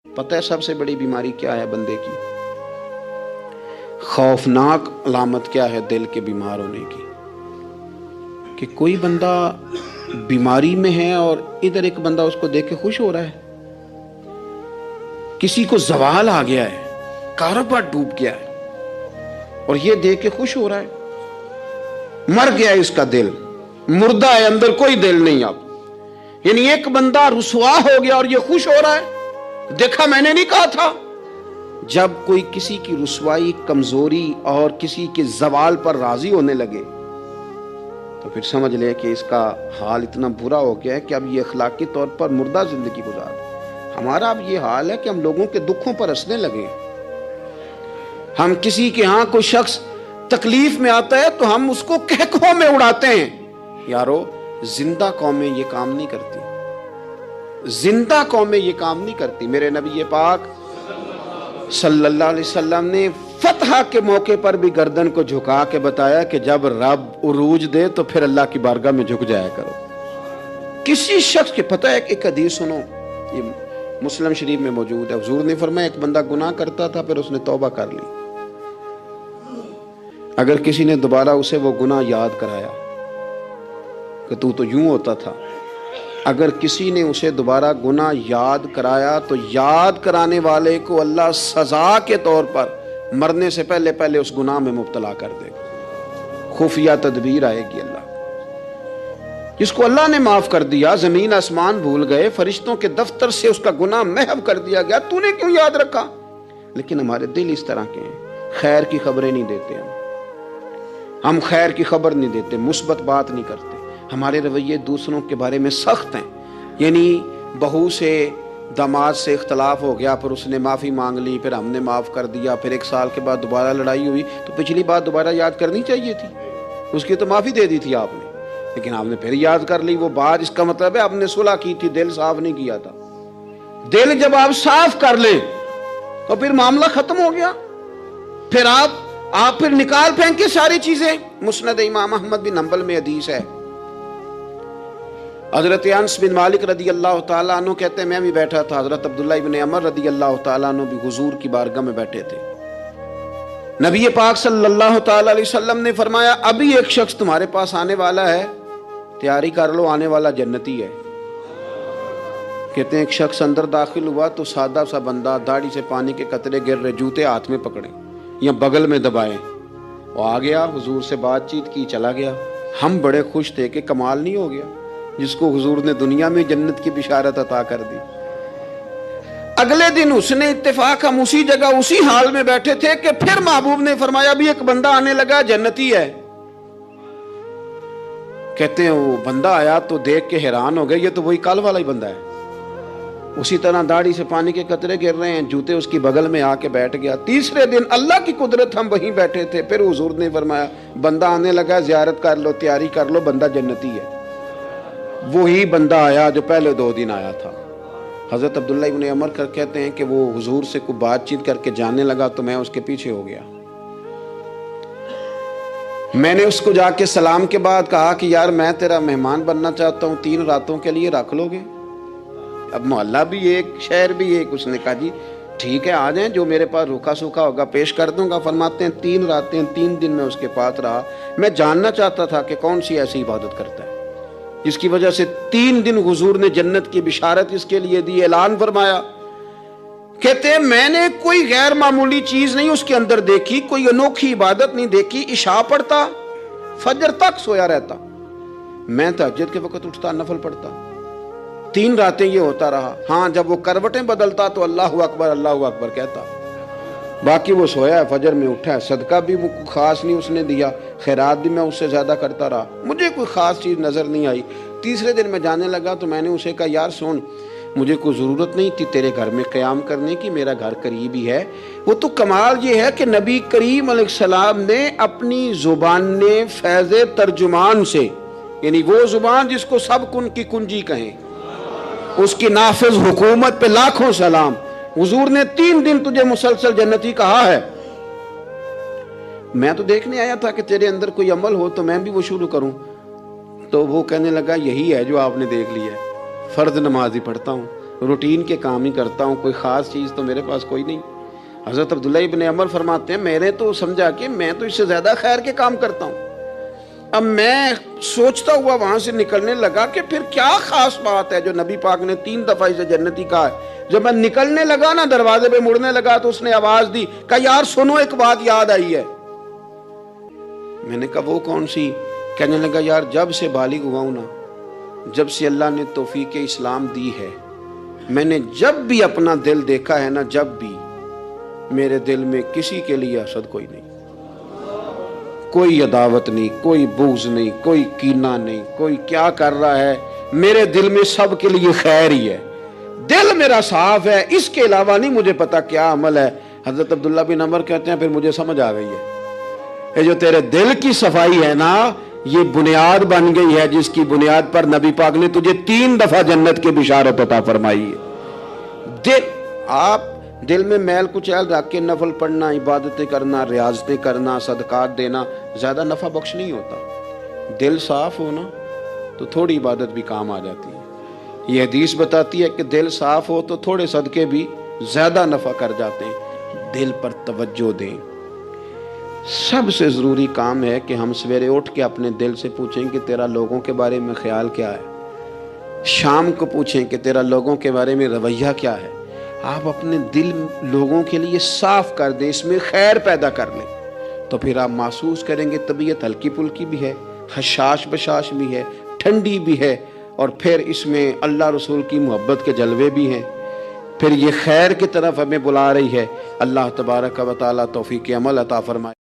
پتہ ہے سب سے بڑی بیماری کیا ہے بندے کی؟ خوفناک علامت کیا ہے دل کے بیمار ہونے کی؟ کہ کوئی بندہ بیماری میں ہے اور ادھر ایک بندہ اس کو دیکھ کے خوش ہو رہا ہے. کسی کو زوال آ گیا ہے، کاروبار ڈوب گیا ہے اور یہ دیکھ کے خوش ہو رہا ہے. مر گیا ہے اس کا دل، مردہ ہے، اندر کوئی دل نہیں. اب یعنی ایک بندہ رسوا ہو گیا اور یہ خوش ہو رہا ہے، دیکھا میں نے نہیں کہا تھا. جب کوئی کسی کی رسوائی، کمزوری اور کسی کے زوال پر راضی ہونے لگے تو پھر سمجھ لے کہ اس کا حال اتنا برا ہو گیا ہے کہ اب یہ اخلاقی طور پر مردہ زندگی گزار. ہمارا اب یہ حال ہے کہ ہم لوگوں کے دکھوں پر ہنسنے لگے. ہم کسی کے ہاں کوئی شخص تکلیف میں آتا ہے تو ہم اس کو کہکہوں میں اڑاتے ہیں. یارو زندہ قومیں یہ کام نہیں کرتی، زندہ قومیں یہ کام نہیں کرتی. میرے نبی پاک صلی اللہ علیہ وسلم نے فتح کے موقع پر بھی گردن کو جھکا کے بتایا کہ جب رب عروج دے تو پھر اللہ کی بارگاہ میں جھک جایا کرو. کسی شخص کے پتہ ہے ایک حدیث سنو، یہ مسلم شریف میں موجود ہے. حضور نے فرمایا ایک بندہ گناہ کرتا تھا پھر اس نے توبہ کر لی. اگر کسی نے دوبارہ اسے وہ گناہ یاد کرایا کہ تو یوں ہوتا تھا، اگر کسی نے اسے دوبارہ گناہ یاد کرایا تو یاد کرانے والے کو اللہ سزا کے طور پر مرنے سے پہلے پہلے اس گناہ میں مبتلا کر دے گا. خفیہ تدبیر آئے گی اللہ. جس کو اللہ نے معاف کر دیا، زمین آسمان بھول گئے، فرشتوں کے دفتر سے اس کا گناہ محو کر دیا گیا، تو نے کیوں یاد رکھا؟ لیکن ہمارے دل اس طرح کے ہیں، خیر کی خبریں نہیں دیتے. ہم خیر کی خبر نہیں دیتے، مثبت بات نہیں کرتے. ہمارے رویے دوسروں کے بارے میں سخت ہیں. یعنی بہو سے داماد سے اختلاف ہو گیا، پھر اس نے معافی مانگ لی، پھر ہم نے معاف کر دیا، پھر ایک سال کے بعد دوبارہ لڑائی ہوئی تو پچھلی بات دوبارہ یاد کرنی چاہیے تھی. اس کی تو معافی دے دی تھی آپ نے، لیکن آپ نے پھر یاد کر لی وہ بات. اس کا مطلب ہے آپ نے صلح کی تھی، دل صاف نہیں کیا تھا. دل جب آپ صاف کر لیں تو پھر معاملہ ختم ہو گیا. پھر آپ پھر نکال پھینکے ساری چیزیں. مسند امام احمد بن حنبل میں حدیث ہے، حضرت انس بن مالک رضی اللہ تعالیٰ عنہ کہتے ہیں میں بھی بیٹھا تھا، حضرت عبداللہ ابن عمر رضی اللہ تعالیٰ عنہ بھی حضور کی بارگاہ میں بیٹھے تھے. نبی پاک صلی اللہ تعالیٰ علیہ وسلم نے فرمایا ابھی ایک شخص تمہارے پاس آنے والا ہے، تیاری کر لو، آنے والا جنتی ہے. کہتے ہیں ایک شخص اندر داخل ہوا تو سادہ سا بندہ، داڑھی سے پانی کے قطرے گر رہے، جوتے ہاتھ میں پکڑے یا بغل میں دبائے، وہ آ گیا، حضور سے بات چیت کی، چلا گیا. ہم بڑے خوش تھے کہ کمال نہیں ہو گیا جس کو حضور نے دنیا میں جنت کی بشارت عطا کر دی. اگلے دن اس نے اتفاق ہم اسی جگہ اسی حال میں بیٹھے تھے کہ پھر محبوب نے فرمایا ابھی ایک بندہ آنے لگا، جنتی ہے. کہتے ہیں وہ بندہ آیا تو دیکھ کے حیران ہو گئے، یہ تو وہی کل والا ہی بندہ ہے. اسی طرح داڑھی سے پانی کے قطرے گر رہے ہیں، جوتے اس کی بغل میں آ کے بیٹھ گیا. تیسرے دن اللہ کی قدرت ہم وہیں بیٹھے تھے، پھر حضور نے فرمایا بندہ آنے لگا، زیارت کر لو، تیاری کر لو، بندہ جنتی ہے. وہی بندہ آیا جو پہلے 2 دن آیا تھا. حضرت عبداللہ ابن عمر کہتے ہیں کہ وہ حضور سے کوئی بات چیت کر کے جانے لگا تو میں اس کے پیچھے ہو گیا. میں نے اس کو جا کے سلام کے بعد کہا کہ یار میں تیرا مہمان بننا چاہتا ہوں، 3 راتوں کے لیے رکھ لو گے؟ اب محلہ بھی ایک، شہر بھی ایک. اس نے کہا جی ٹھیک ہے آ جائیں، جو میرے پاس روکھا سوکھا ہوگا پیش کر دوں گا. فرماتے ہیں 3 راتیں 3 دن میں اس کے پاس رہا. میں جاننا چاہتا تھا کہ کون سی ایسی عبادت کرتا ہے جس کی وجہ سے 3 دن حضور نے جنت کی بشارت اس کے لیے دی، اعلان فرمایا. کہتے ہیں میں نے کوئی غیر معمولی چیز نہیں اس کے اندر دیکھی، کوئی انوکھی عبادت نہیں دیکھی. عشاء پڑھتا، فجر تک سویا رہتا، میں تہجد کے وقت اٹھتا، نفل پڑھتا. 3 راتیں یہ ہوتا رہا. ہاں جب وہ کروٹیں بدلتا تو اللہ اکبر کہتا. باقی وہ سویا ہے، فجر میں اٹھا ہے. صدقہ بھی خاص نہیں اس نے دیا، خیرات بھی میں اس سے زیادہ کرتا رہا، مجھے کوئی خاص چیز نظر نہیں آئی. تیسرے دن میں جانے لگا تو میں نے اسے کہا یار سن، مجھے کوئی ضرورت نہیں تھی تیرے گھر میں قیام کرنے کی، میرا گھر قریب ہی ہے. وہ تو کمال یہ ہے کہ نبی کریم علیہ السلام نے اپنی زبان فیض ترجمان سے، یعنی وہ زبان جس کو سب کن کی کنجی کہیں، اس کی نافذ حکومت پہ لاکھوں سلام. حضور نے 3 دن تجھے مسلسل جنتی کہا ہے. میں تو دیکھنے آیا تھا کہ تیرے اندر کوئی عمل ہو تو میں بھی وہ شروع کروں. تو وہ کہنے لگا یہی ہے جو آپ نے دیکھ لیا ہے، فرض نماز ہی پڑھتا ہوں، روٹین کے کام ہی کرتا ہوں، کوئی خاص چیز تو میرے پاس کوئی نہیں۔ حضرت عبداللہ ابن عمر فرماتے ہیں میں نے تو سمجھا کہ میں تو اس سے زیادہ خیر کے کام کرتا ہوں۔ اب میں سوچتا ہوا وہاں سے نکلنے لگا کہ پھر کیا خاص بات ہے جو نبی پاک نے 3 دفعہ اسے جنتی کہا ہے۔ جب میں نکلنے لگا نا، دروازے پہ مڑنے لگا تو اس نے آواز دی، کہا یار سنو، ایک بات یاد آئی ہے۔ میں نے کہا وہ کون سی؟ کہنے لگا یار جب سے بالغ ہوا ہوں نا، جب سے اللہ نے توفیق اسلام دی ہے، میں نے جب بھی اپنا دل دیکھا ہے نا، جب بھی میرے دل میں کسی کے لیے حسد کوئی نہیں، کوئی عداوت نہیں، کوئی بغض نہیں، کوئی کینہ نہیں، کوئی کیا کر رہا ہے، میرے دل میں سب کے لیے خیر ہی ہے، دل میرا صاف ہے، اس کے علاوہ نہیں مجھے پتا کیا عمل ہے۔ حضرت عبداللہ بن عمر کہتے ہیں پھر مجھے سمجھ آ گئی ہے، یہ جو تیرے دل کی صفائی ہے نا، یہ بنیاد بن گئی ہے جس کی بنیاد پر نبی پاک نے تجھے 3 دفعہ جنت کی بشارت عطا فرمائی ہے۔ دل، آپ دل میں میل کچیل رکھ کے نفل پڑھنا، عبادتیں کرنا، ریاضتیں کرنا، صدقات دینا زیادہ نفع بخش نہیں ہوتا۔ دل صاف ہونا تو تھوڑی عبادت بھی کام آ جاتی ہے۔ یہ حدیث بتاتی ہے کہ دل صاف ہو تو تھوڑے صدقے بھی زیادہ نفع کر جاتے ہیں۔ دل پر توجہ دیں۔ سب سے ضروری کام ہے کہ ہم سویرے اٹھ کے اپنے دل سے پوچھیں کہ تیرا لوگوں کے بارے میں خیال کیا ہے، شام کو پوچھیں کہ تیرا لوگوں کے بارے میں رویہ کیا ہے۔ آپ اپنے دل لوگوں کے لیے صاف کر دیں، اس میں خیر پیدا کر لیں، تو پھر آپ محسوس کریں گے طبیعت ہلکی پھلکی بھی ہے، حشاش بشاش بھی ہے، ٹھنڈی بھی ہے، اور پھر اس میں اللہ رسول کی محبت کے جلوے بھی ہیں۔ پھر یہ خیر کی طرف ہمیں بلا رہی ہے۔ اللہ تبارک و تعالیٰ توفیق عمل عطا فرمائے۔